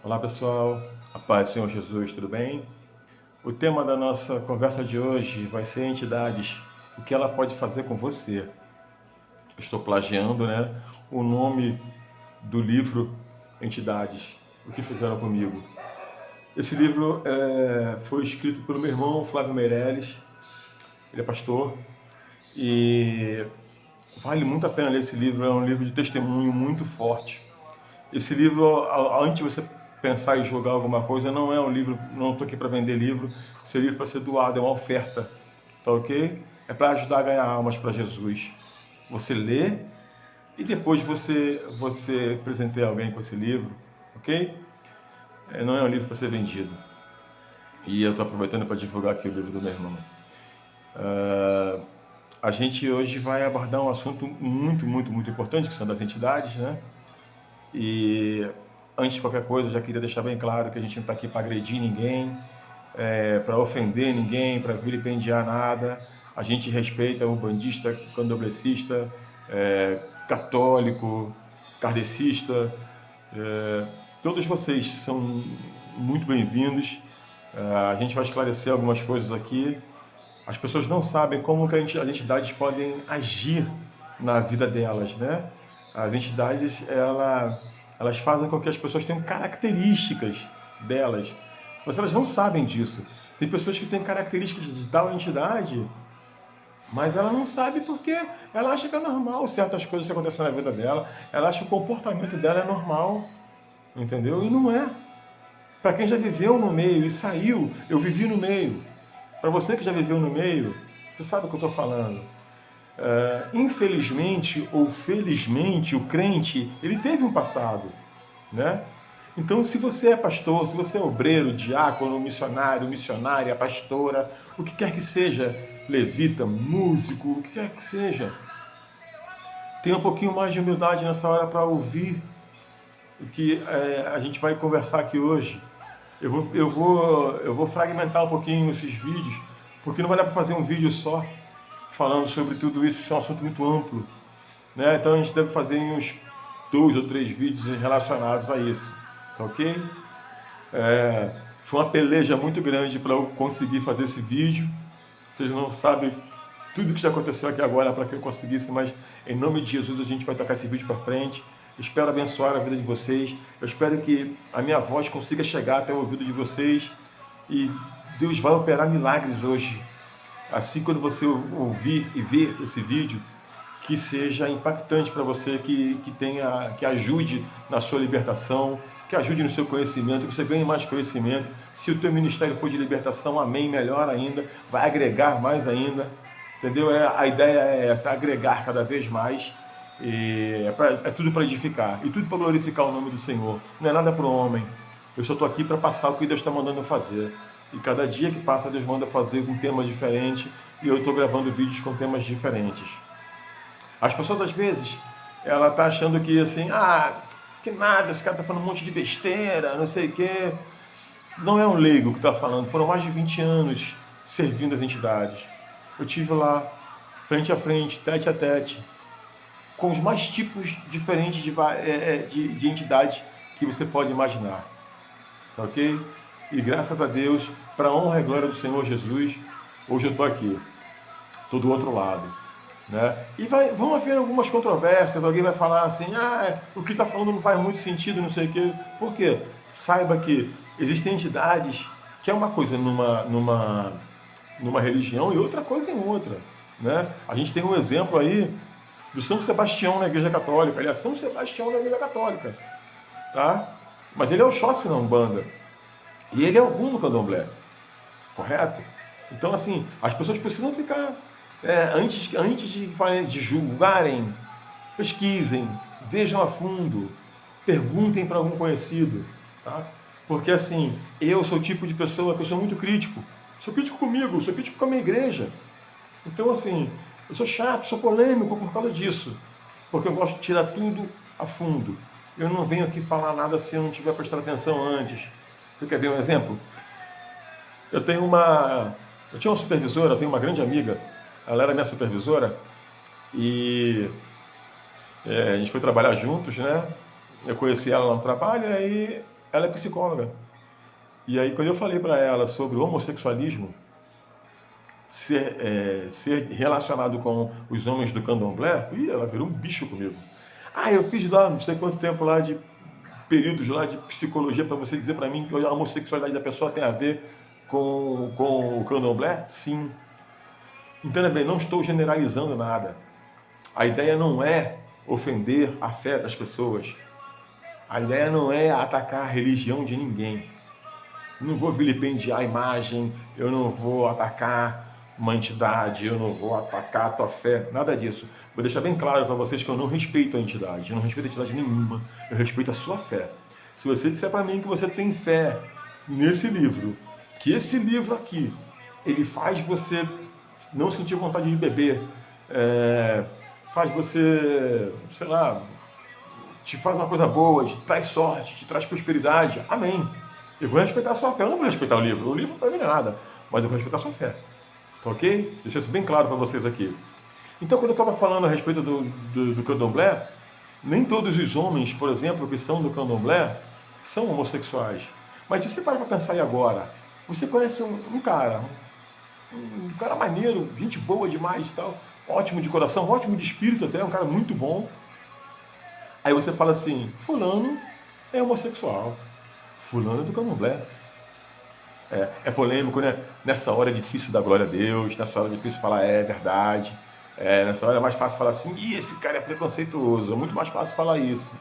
Olá pessoal, a paz do Senhor Jesus, tudo bem? O tema da nossa conversa de hoje vai ser entidades, o que ela pode fazer com você. Estou plagiando, né, o nome do livro Entidades, o que fizeram comigo. Esse livro foi escrito pelo meu irmão Flávio Meirelles, ele é pastor, e vale muito a pena ler esse livro, é um livro de testemunho muito forte. Esse livro, antes de você pensar em jogar alguma coisa, não é um livro, não estou aqui para vender livro, esse livro é para ser doado, é uma oferta, tá ok? É para ajudar a ganhar almas para Jesus. Você lê e depois você presenteia alguém com esse livro, ok? Não é um livro para ser vendido. E eu estou aproveitando para divulgar aqui o livro do meu irmão. A gente hoje vai abordar um assunto muito importante, que são das entidades, né? E antes de qualquer coisa, eu já queria deixar bem claro que a gente não está aqui para agredir ninguém, para ofender ninguém, para vilipendiar nada. A gente respeita o bandista, candomblessista, católico, kardecista. Todos vocês são muito bem-vindos. A gente vai esclarecer algumas coisas aqui. As pessoas não sabem como que as entidades podem agir na vida delas, né? As entidades, elas fazem com que as pessoas tenham características delas. Mas elas não sabem disso. Tem pessoas que têm características de tal entidade, mas ela não sabe porque ela acha que é normal certas coisas que acontecem na vida dela. Ela acha que o comportamento dela é normal, entendeu? E não é. Para quem já viveu no meio e saiu, eu vivi no meio. Para você que já viveu no meio, você sabe o que eu estou falando. Infelizmente ou felizmente, o crente, ele teve um passado, né? Então, se você é pastor, se você é obreiro, diácono, missionário, missionária, pastora, o que quer que seja, levita, músico, o que quer que seja, tenha um pouquinho mais de humildade nessa hora para ouvir o que a gente vai conversar aqui hoje. Eu vou fragmentar um pouquinho esses vídeos, porque não vai dar para fazer um vídeo só falando sobre tudo isso, isso é um assunto muito amplo, né? Então a gente deve fazer uns 2 ou 3 vídeos relacionados a isso, tá ok? Foi uma peleja muito grande para eu conseguir fazer esse vídeo. Vocês não sabem tudo que já aconteceu aqui agora para que eu conseguisse, mas em nome de Jesus a gente vai tocar esse vídeo para frente. Espero abençoar a vida de vocês. Eu espero que a minha voz consiga chegar até o ouvido de vocês e Deus vai operar milagres hoje. Assim, quando você ouvir e ver esse vídeo, que seja impactante para você, que ajude na sua libertação, que ajude no seu conhecimento, que você ganhe mais conhecimento. Se o teu ministério for de libertação, amém, melhor ainda, vai agregar mais ainda, entendeu? A ideia é essa, agregar cada vez mais, é tudo para edificar, e tudo para glorificar o nome do Senhor, não é nada para o homem, eu só estou aqui para passar o que Deus está mandando fazer, e cada dia que passa Deus manda fazer com temas diferentes, e eu estou gravando vídeos com temas diferentes. As pessoas, às vezes, ela tá achando que, assim, que nada, esse cara tá falando um monte de besteira, não sei o quê. Não é um leigo que está falando, foram mais de 20 anos servindo as entidades. Eu tive lá, frente a frente, tete a tete, com os mais tipos diferentes de entidades que você pode imaginar. Tá ok? E graças a Deus, para a honra e glória do Senhor Jesus, hoje eu estou aqui, estou do outro lado. Né? E vão haver algumas controvérsias, alguém vai falar assim, o que está falando não faz muito sentido, não sei o quê. Por quê? Saiba que existem entidades que é uma coisa numa religião e outra coisa em outra. Né? A gente tem um exemplo aí do São Sebastião na Igreja Católica. Ele é São Sebastião na Igreja Católica. Tá? Mas ele é o Xóssi na Umbanda. E ele é Ogum no Candomblé. Correto? Então, assim, as pessoas precisam ficar antes de julgarem, pesquisem, vejam a fundo, perguntem para algum conhecido, tá? Porque assim, eu sou o tipo de pessoa que eu sou muito crítico. Sou crítico comigo, sou crítico com a minha igreja. Então assim, eu sou chato, sou polêmico por causa disso. Porque eu gosto de tirar tudo a fundo. Eu não venho aqui falar nada se eu não tiver prestado atenção antes. Você quer ver um exemplo? Eu tinha uma supervisora, eu tenho uma grande amiga, ela era minha supervisora, e a gente foi trabalhar juntos, né? Eu conheci ela lá no trabalho, aí Ela é psicóloga. E aí, quando eu falei para ela sobre o homossexualismo ser relacionado com os homens do candomblé, ela virou um bicho comigo. Ah, eu fiz lá não sei quanto tempo lá de períodos lá de psicologia para você dizer para mim que a homossexualidade da pessoa tem a ver com o candomblé? Sim. Entenda bem, não estou generalizando nada. A ideia não é ofender a fé das pessoas. A ideia não é atacar a religião de ninguém. Não vou vilipendiar a imagem, eu não vou atacar uma entidade, eu não vou atacar a tua fé, nada disso. Vou deixar bem claro para vocês que eu não respeito a entidade, eu não respeito a entidade nenhuma, eu respeito a sua fé. Se você disser para mim que você tem fé nesse livro, que esse livro aqui, ele faz você não sentir vontade de beber, faz você, sei lá, te faz uma coisa boa, te traz sorte, te traz prosperidade, amém. Eu vou respeitar a sua fé, eu não vou respeitar o livro para mim não é nada, mas eu vou respeitar a sua fé, tá ok? Deixa isso bem claro para vocês aqui. Então, quando eu estava falando a respeito do candomblé, nem todos os homens, por exemplo, que são do candomblé, são homossexuais. Mas se você parar para pensar aí agora, você conhece um cara maneiro, gente boa demais e tal, ótimo de coração, ótimo de espírito até, um cara muito bom. Aí você fala assim, fulano é homossexual, fulano é do candomblé. É polêmico, né? Nessa hora é difícil dar glória a Deus, nessa hora é difícil falar é verdade, nessa hora é mais fácil falar assim, esse cara é preconceituoso, é muito mais fácil falar isso.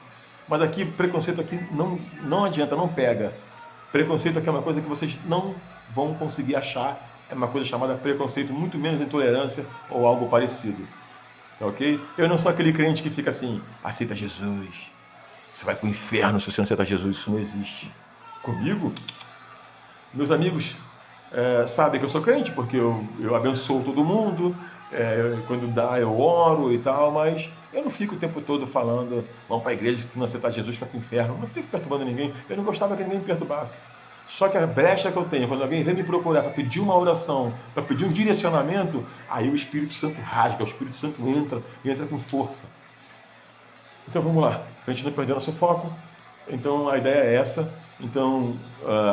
Mas aqui, preconceito aqui não adianta, não pega. Preconceito aqui é uma coisa que vocês não vão conseguir achar, é uma coisa chamada preconceito, muito menos intolerância ou algo parecido. Tá ok? Eu não sou aquele crente que fica assim, aceita Jesus, você vai pro inferno se você não aceitar Jesus, isso não existe. Comigo, meus amigos sabem que eu sou crente, porque eu abençoo todo mundo, quando dá eu oro e tal, mas eu não fico o tempo todo falando, vamos para a igreja, se não aceitar Jesus, vai para o inferno. Eu não fico perturbando ninguém, eu não gostava que ninguém me perturbasse. Só que a brecha que eu tenho, quando alguém vem me procurar para pedir uma oração, para pedir um direcionamento, aí o Espírito Santo rasga, o Espírito Santo entra com força. Então vamos lá, para a gente não perder nosso foco. Então a ideia é essa. Então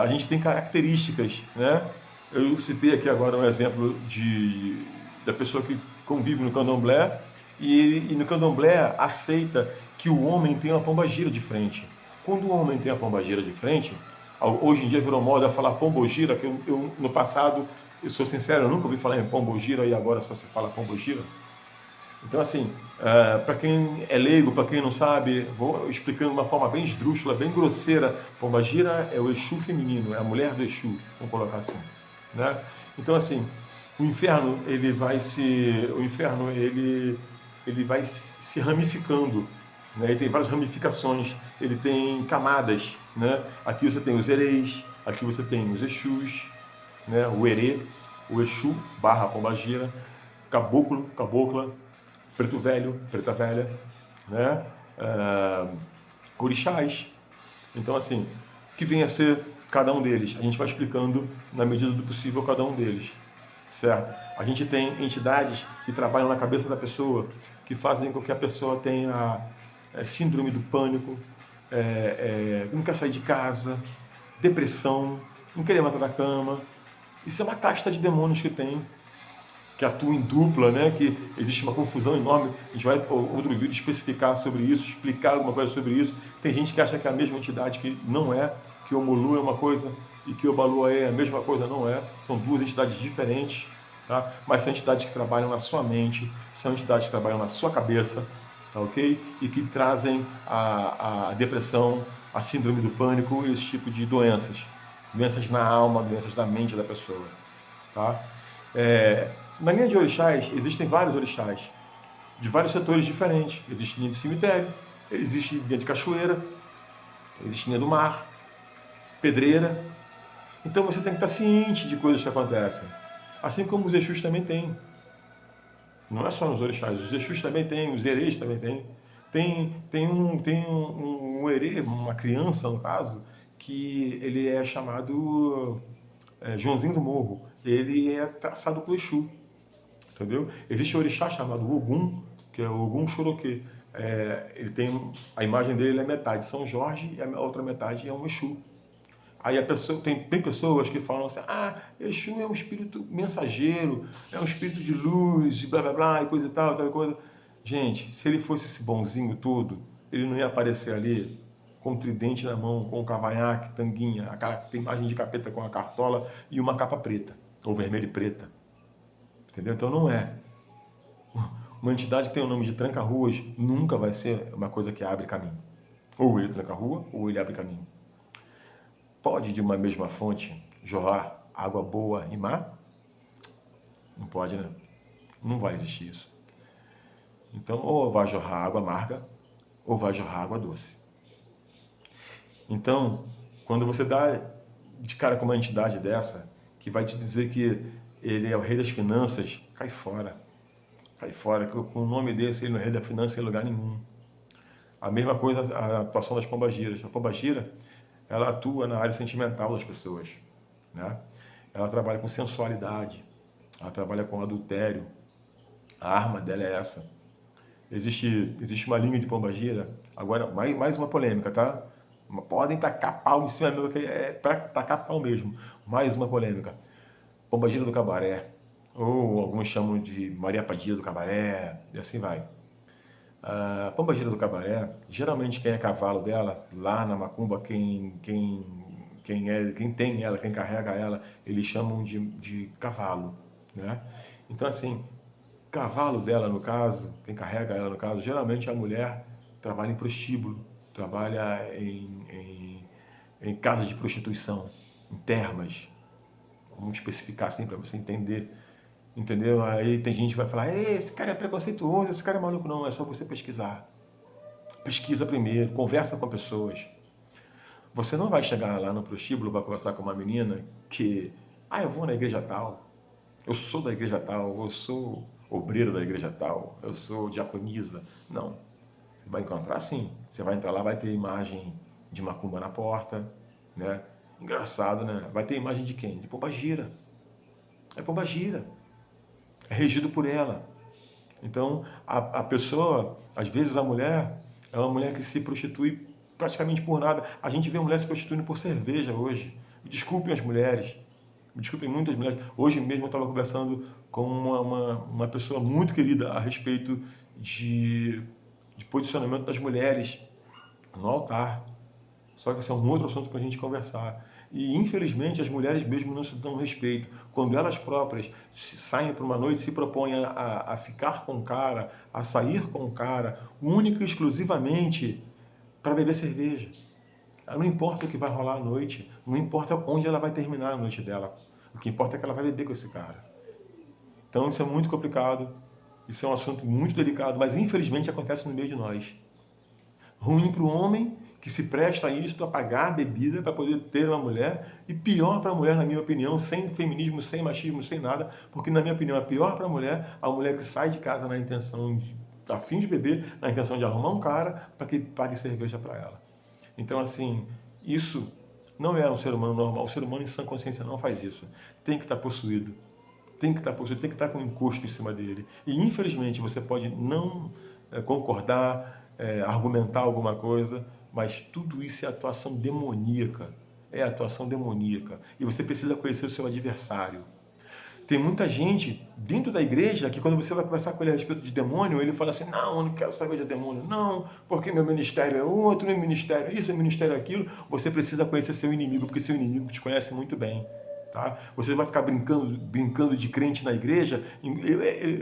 a gente tem características, né? Eu citei aqui agora um exemplo da pessoa que convive no candomblé e no candomblé aceita que o homem tem uma pombagira de frente. Quando o homem tem a pombagira de frente, hoje em dia virou moda falar pombogira, que eu no passado, eu sou sincero, eu nunca ouvi falar em pombogira e agora só se fala pombogira. Então, assim, para quem é leigo, para quem não sabe, vou explicando de uma forma bem esdrúxula, bem grosseira. Pombagira é o Exu feminino, é a mulher do Exu, vamos colocar assim, né? Então, assim, o inferno ele vai se ramificando, né? Ele tem várias ramificações, ele tem camadas, né? Aqui você tem os ereis, aqui você tem os Exus, né? O erê, o Exu barra pombagira, caboclo, cabocla, preto velho, preta velha, né? Orixás. Então, assim, o que vem a ser cada um deles? A gente vai explicando, na medida do possível, cada um deles, certo? A gente tem entidades que trabalham na cabeça da pessoa, que fazem com que a pessoa tenha síndrome do pânico, não quer sair de casa, depressão, não quer levantar da cama. Isso é uma casta de demônios que atua em dupla, né? Que existe uma confusão enorme. A gente vai, outro vídeo, especificar sobre isso, explicar alguma coisa sobre isso. Tem gente que acha que é a mesma entidade, que não é, que o Omolu é uma coisa e que o Obaluaê é a mesma coisa, não é. São duas entidades diferentes, tá? Mas são entidades que trabalham na sua mente, são entidades que trabalham na sua cabeça, tá ok? E que trazem a depressão, a síndrome do pânico e esse tipo de doenças. Doenças na alma, doenças da mente da pessoa, tá? Na linha de orixás, existem vários orixás, de vários setores diferentes. Existe linha de cemitério, existe linha de cachoeira, existe linha do mar, pedreira. Então você tem que estar ciente de coisas que acontecem. Assim como os Exus também têm. Não é só nos orixás, os Exus também têm, os ereis também têm. Tem um herê, uma criança, no caso, que ele é chamado Joãozinho do Morro. Ele é traçado por Exu. Entendeu? Existe um orixá chamado Ogum, que é o Ogum Xoroquê. ele tem, a imagem dele é metade São Jorge e a outra metade é um Exu. Aí a pessoa, tem pessoas que falam assim, Exu é um espírito mensageiro, é um espírito de luz, e blá blá blá, e coisa e tal coisa. Gente, se ele fosse esse bonzinho todo, ele não ia aparecer ali com um tridente na mão, com um cavanhaque, tanguinha, tem imagem de capeta com a cartola e uma capa preta, ou vermelha e preta. Entendeu? Então não é. Uma entidade que tem o nome de tranca-ruas nunca vai ser uma coisa que abre caminho. Ou ele tranca a rua, ou ele abre caminho. Pode de uma mesma fonte jorrar água boa e má? Não pode, né? Não vai existir isso. Então, ou vai jorrar água amarga, ou vai jorrar água doce. Então, quando você dá de cara com uma entidade dessa, que vai te dizer que ele é o rei das finanças, cai fora. Cai fora, que com o nome desse ele não é rei da finança em lugar nenhum. A mesma coisa a atuação das pombagiras. A pombagira, ela atua na área sentimental das pessoas, né? Ela trabalha com sensualidade, ela trabalha com adultério. A arma dela é essa. Existe uma linha de pombagira. Agora, mais uma polêmica, tá? Podem tacar pau em cima mesmo, que é para tacar pau mesmo. Mais uma polêmica. Pombagira do Cabaré, ou alguns chamam de Maria Padilha do Cabaré, e assim vai. A pombagira do Cabaré, geralmente quem é cavalo dela, lá na macumba, quem tem ela, quem carrega ela, eles chamam de cavalo, né? Então, assim, cavalo dela, no caso, quem carrega ela, no caso, geralmente a mulher trabalha em prostíbulo, trabalha em casas de prostituição, em termas. Vamos especificar assim para você entender. Entendeu? Aí tem gente que vai falar, esse cara é preconceituoso, esse cara é maluco. Não, é só você pesquisar. Pesquisa primeiro, conversa com pessoas. Você não vai chegar lá no prostíbulo, vai conversar com uma menina que, eu vou na igreja tal, eu sou da igreja tal, eu sou obreiro da igreja tal, eu sou diaconisa. Não. Você vai encontrar sim. Você vai entrar lá, vai ter imagem de macumba na porta, né? Engraçado, né? Vai ter imagem de quem? De pombagira. É pombagira. É regido por ela. Então, a pessoa, às vezes a mulher, é uma mulher que se prostitui praticamente por nada. A gente vê mulher se prostituindo por cerveja hoje. Me desculpem as mulheres, me desculpem muitas mulheres. Hoje mesmo eu estava conversando com uma pessoa muito querida a respeito de posicionamento das mulheres no altar. Só que esse é um outro assunto para a gente conversar. E, infelizmente, as mulheres mesmo não se dão respeito. Quando elas próprias saem para uma noite, se propõem a ficar com o cara, a sair com o cara, única e exclusivamente para beber cerveja. Não importa o que vai rolar à noite, não importa onde ela vai terminar a noite dela. O que importa é que ela vai beber com esse cara. Então, isso é muito complicado, isso é um assunto muito delicado, mas, infelizmente, acontece no meio de nós. Ruim para o homem que se presta a isso, a pagar a bebida para poder ter uma mulher, e pior para a mulher, na minha opinião, sem feminismo, sem machismo, sem nada, porque, na minha opinião, é pior para a mulher que sai de casa na intenção a fim de beber, na intenção de arrumar um cara para que pague cerveja para ela. Então, assim, isso não é um ser humano normal. O ser humano em sã consciência não faz isso. Tem que estar possuído. Tem que estar possuído, tem que estar com um encosto em cima dele. E, infelizmente, você pode não concordar, argumentar alguma coisa, mas tudo isso é atuação demoníaca. É atuação demoníaca. E você precisa conhecer o seu adversário. Tem muita gente dentro da igreja que quando você vai conversar com ele a respeito de demônio, ele fala assim, não, eu não quero saber de demônio, não, porque meu ministério é outro, meu ministério é isso, meu ministério é aquilo. Você precisa conhecer seu inimigo, porque seu inimigo te conhece muito bem. Tá? Você vai ficar brincando de crente na igreja,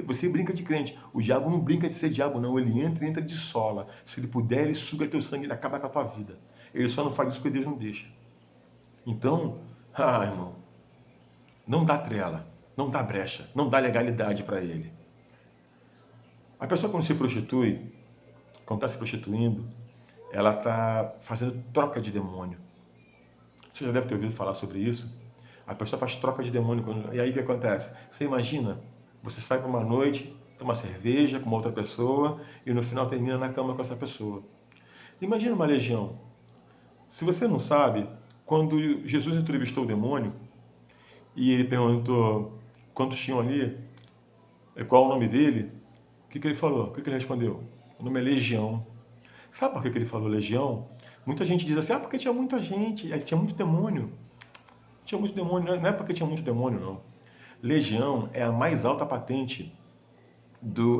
você brinca de crente. O diabo não brinca de ser diabo, não. Ele entra de sola. Se ele puder, ele suga teu sangue, ele acaba com a tua vida. Ele só não faz isso porque Deus não deixa. Então, irmão, não dá trela, não dá brecha, não dá legalidade para ele. A pessoa quando se prostitui, quando está se prostituindo, ela está fazendo troca de demônio. Você já deve ter ouvido falar sobre isso. A pessoa faz troca de demônio. E aí o que acontece? Você imagina, você sai para uma noite, toma cerveja com uma outra pessoa e no final termina na cama com essa pessoa. Imagina uma legião. Se você não sabe, quando Jesus entrevistou o demônio e ele perguntou quantos tinham ali, qual o nome dele, o que ele falou? O que ele respondeu? O nome é Legião. Sabe por que que ele falou Legião? Muita gente diz assim, porque tinha muita gente, tinha muito demônio. Tinha muito demônio, não é porque tinha muito demônio, não. Legião é a mais alta patente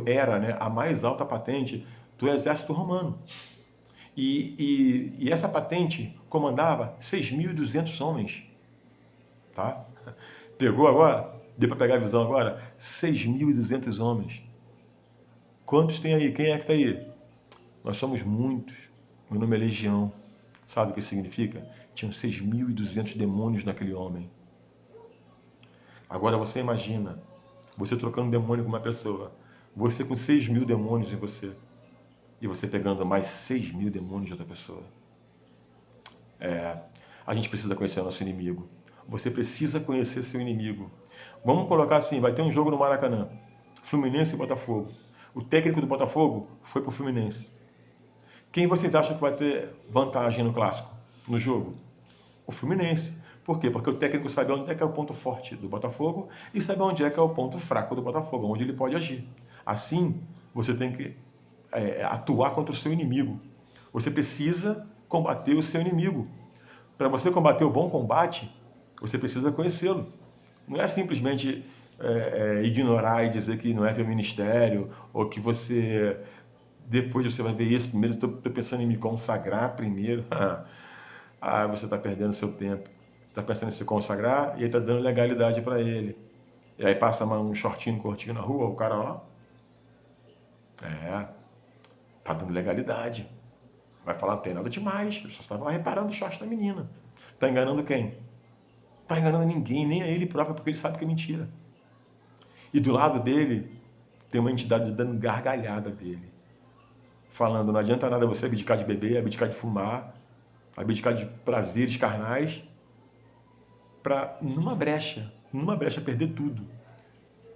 era, né, a mais alta patente do exército romano. E essa patente comandava 6.200 homens, tá? Pegou agora? Deu para pegar a visão agora? 6.200 homens. Quantos tem aí? Quem é que está aí? Nós somos muitos. Meu nome é Legião. Sabe o que significa? Tinham 6.200 demônios naquele homem. Agora você imagina, você trocando demônio com uma pessoa, você com 6.000 demônios em você, e você pegando mais 6.000 demônios de outra pessoa. A gente precisa conhecer o nosso inimigo. Você precisa conhecer seu inimigo. Vamos colocar assim, vai ter um jogo no Maracanã, Fluminense e Botafogo. O técnico do Botafogo foi pro Fluminense. Quem vocês acham que vai ter vantagem no clássico, no jogo? O Fluminense. Por quê? Porque o técnico sabe onde é que é o ponto forte do Botafogo e sabe onde é que é o ponto fraco do Botafogo, onde ele pode agir. Assim, você tem que atuar contra o seu inimigo. Você precisa combater o seu inimigo. Para você combater o bom combate, você precisa conhecê-lo. Não é simplesmente ignorar e dizer que não é teu ministério, ou que você, depois você vai ver isso, primeiro estou pensando em me consagrar primeiro. Você está perdendo seu tempo. Está pensando em se consagrar e aí está dando legalidade para ele. E aí passa um shortinho curtinho na rua, o cara lá, tá dando legalidade. Vai falar, não tem nada demais, eu só estava reparando o short da menina. Tá enganando quem? Tá enganando ninguém, nem a ele próprio, porque ele sabe que é mentira. E do lado dele, tem uma entidade dando gargalhada dele. Falando, não adianta nada você abdicar de beber, abdicar de fumar, abdicar de prazeres carnais, para numa brecha perder tudo.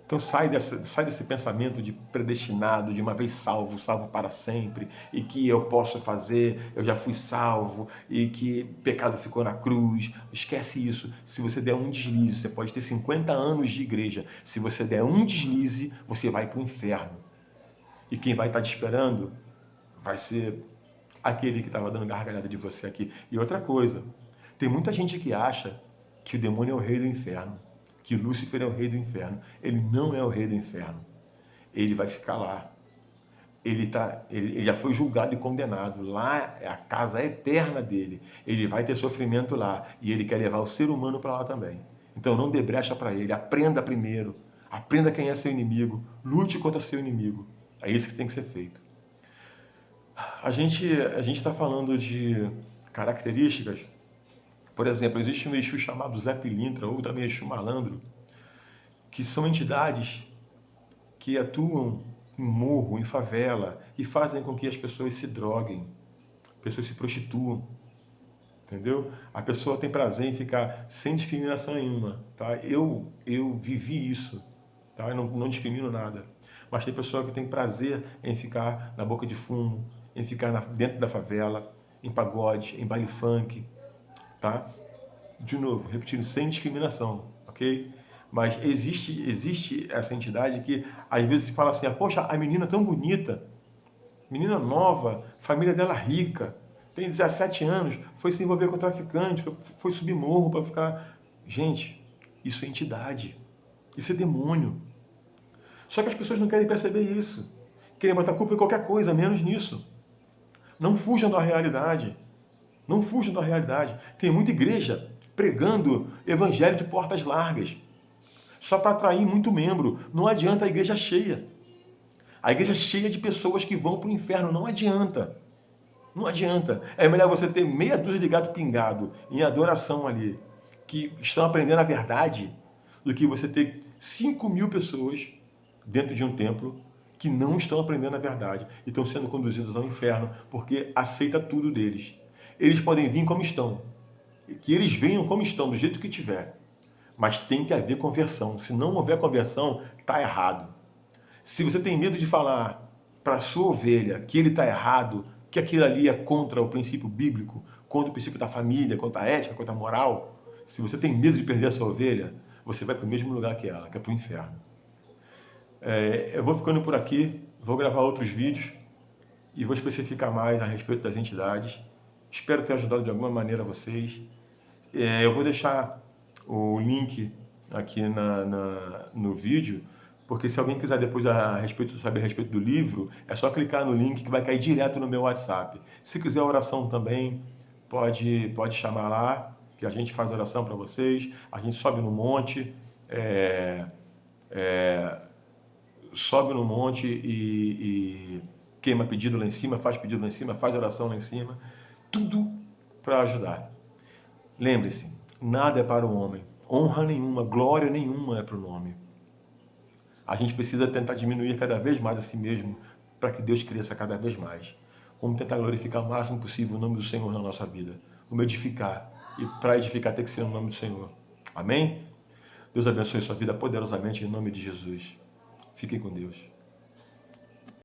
Então sai desse pensamento de predestinado, de uma vez salvo, salvo para sempre, e que eu posso fazer, eu já fui salvo, e que pecado ficou na cruz. Esquece isso. Se você der um deslize, você pode ter 50 anos de igreja. Se você der um deslize, você vai para o inferno. E quem vai estar te esperando vai ser aquele que estava dando gargalhada de você aqui. E outra coisa, tem muita gente que acha que o demônio é o rei do inferno, que Lúcifer é o rei do inferno. Ele não é o rei do inferno. Ele vai ficar lá. Ele já foi julgado e condenado. Lá é a casa eterna dele. Ele vai ter sofrimento lá. E ele quer levar o ser humano para lá também. Então não dê brecha para ele. Aprenda primeiro. Aprenda quem é seu inimigo. Lute contra seu inimigo. É isso que tem que ser feito. A gente está falando de características. Por exemplo, existe um Exu chamado Zé Pilintra, ou também Exu Malandro, que são entidades que atuam em morro, em favela, e fazem com que as pessoas se droguem, pessoas se prostituam, entendeu? A pessoa tem prazer em ficar sem discriminação nenhuma, tá? Eu vivi isso, tá? Eu não discrimino nada. Mas tem pessoa que tem prazer em ficar na boca de fumo, em ficar dentro da favela, em pagode, em baile funk, tá? De novo, repetindo, sem discriminação, ok? Mas existe essa entidade que às vezes se fala assim, poxa, a menina tão bonita, menina nova, família dela rica, tem 17 anos, foi se envolver com traficante, foi subir morro para ficar... Gente, isso é entidade, isso é demônio. Só que as pessoas não querem perceber isso. Querem botar culpa em qualquer coisa, menos nisso. Não fujam da realidade. Não fujam da realidade. Tem muita igreja pregando evangelho de portas largas, só para atrair muito membro. Não adianta a igreja cheia. A igreja cheia de pessoas que vão para o inferno. Não adianta. Não adianta. É melhor você ter meia dúzia de gato pingado em adoração ali, que estão aprendendo a verdade, do que você ter 5.000 pessoas dentro de um templo que não estão aprendendo a verdade e estão sendo conduzidos ao inferno porque aceita tudo deles. Eles podem vir como estão, que eles venham como estão, do jeito que tiver, mas tem que haver conversão. Se não houver conversão, está errado. Se você tem medo de falar para a sua ovelha que ele está errado, que aquilo ali é contra o princípio bíblico, contra o princípio da família, contra a ética, contra a moral, se você tem medo de perder a sua ovelha, você vai para o mesmo lugar que ela, que é para o inferno. Eu vou ficando por aqui, vou gravar outros vídeos, e vou especificar mais a respeito das entidades. Espero ter ajudado de alguma maneira vocês. Eu vou deixar o link aqui no vídeo, porque se alguém quiser depois saber a respeito do livro, é só clicar no link que vai cair direto no meu WhatsApp. Se quiser oração também, pode chamar lá, que a gente faz oração para vocês. A gente sobe no monte, é, sobe no monte e queima pedido lá em cima, faz pedido lá em cima, faz oração lá em cima. Tudo para ajudar. Lembre-se, nada é para o homem. Honra nenhuma, glória nenhuma é para o nome. A gente precisa tentar diminuir cada vez mais a si mesmo para que Deus cresça cada vez mais. Vamos tentar glorificar o máximo possível o nome do Senhor na nossa vida. Vamos edificar. E para edificar tem que ser o nome do Senhor. Amém? Deus abençoe sua vida poderosamente em nome de Jesus. Fiquem com Deus.